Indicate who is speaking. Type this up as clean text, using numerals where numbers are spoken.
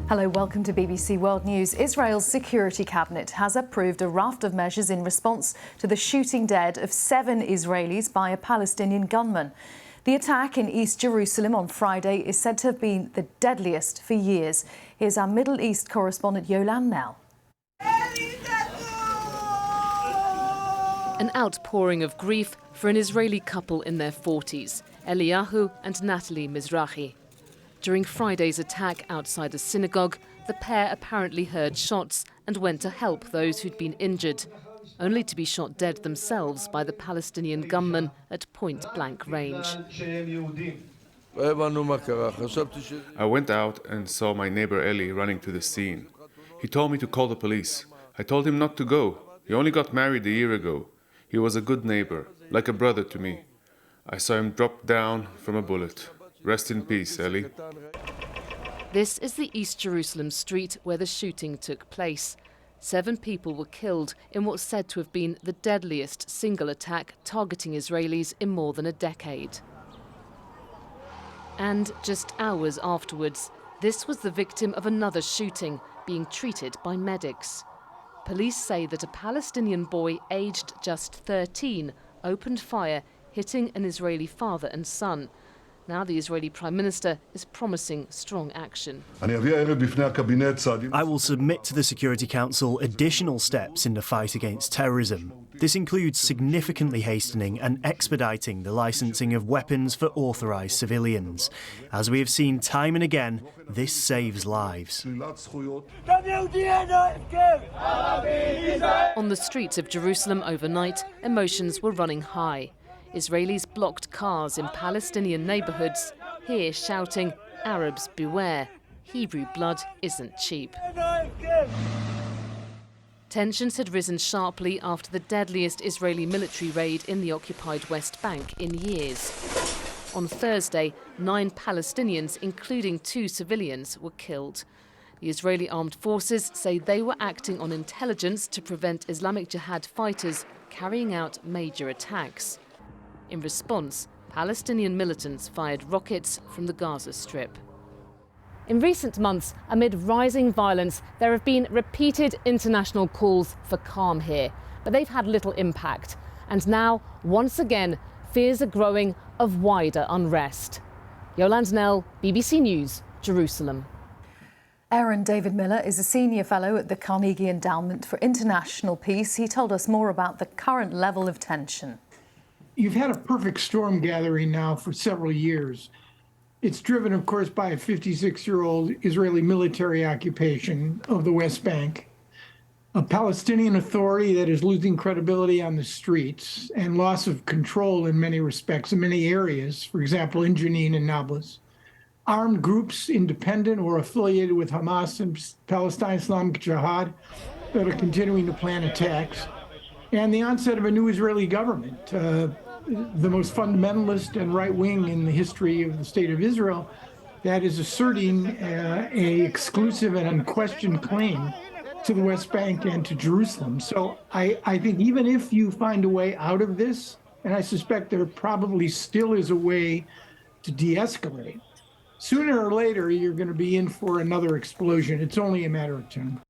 Speaker 1: Hello, welcome to BBC World News. Israel's Security Cabinet has approved a raft of measures in response to the shooting dead of 7 Israelis by a Palestinian gunman. The attack in East Jerusalem on Friday is said to have been the deadliest for years. Here's our Middle East correspondent Yolan Nell.
Speaker 2: An outpouring of grief for an Israeli couple in their 40s, Eliyahu and Natalie Mizrahi. During Friday's attack outside a synagogue, the pair apparently heard shots and went to help those who'd been injured, only to be shot dead themselves by the Palestinian gunman at point-blank range.
Speaker 3: I went out and saw my neighbor Eli running to the scene. He told me to call the police. I told him not to go. He only got married a year ago. He was a good neighbor, like a brother to me. I saw him drop down from a bullet. Rest in peace, Eli.
Speaker 2: This is the East Jerusalem street where the shooting took place. 7 people were killed in what's said to have been the deadliest single attack targeting Israelis in more than a decade. And just hours afterwards, this was the victim of another shooting, being treated by medics. Police say that a Palestinian boy aged just 13 opened fire, hitting an Israeli father and son. Now the Israeli Prime Minister is promising strong action.
Speaker 4: I will submit to the Security Council additional steps in the fight against terrorism. This includes significantly hastening and expediting the licensing of weapons for authorised civilians. As we have seen time and again, this saves lives.
Speaker 2: On the streets of Jerusalem overnight, emotions were running high. Israelis blocked cars in Palestinian neighbourhoods, here shouting, "Arabs beware, Hebrew blood isn't cheap." Tensions had risen sharply after the deadliest Israeli military raid in the occupied West Bank in years. On Thursday, 9 Palestinians, including 2 civilians, were killed. The Israeli armed forces say they were acting on intelligence to prevent Islamic Jihad fighters carrying out major attacks. In response, Palestinian militants fired rockets from the Gaza Strip. In recent months, amid rising violence, there have been repeated international calls for calm here, but they've had little impact. And now, once again, fears are growing of wider unrest. Yolande Nell, BBC News, Jerusalem.
Speaker 1: Aaron David Miller is a senior fellow at the Carnegie Endowment for International Peace. He told us more about the current level of tension.
Speaker 5: You've had a perfect storm gathering now for several years. It's driven, of course, by a 56-year-old Israeli military occupation of the West Bank, a Palestinian Authority that is losing credibility on the streets and loss of control in many respects in many areas, for example, in Jenin and Nablus, armed groups independent or affiliated with Hamas and Palestine Islamic Jihad that are continuing to plan attacks, and the onset of a new Israeli government, the most fundamentalist and right-wing in the history of the state of Israel, that is asserting a exclusive and unquestioned claim to the West Bank and to Jerusalem. So I think even if you find a way out of this, and I suspect there probably still is a way to de-escalate, sooner or later you're going to be in for another explosion. It's only a matter of time.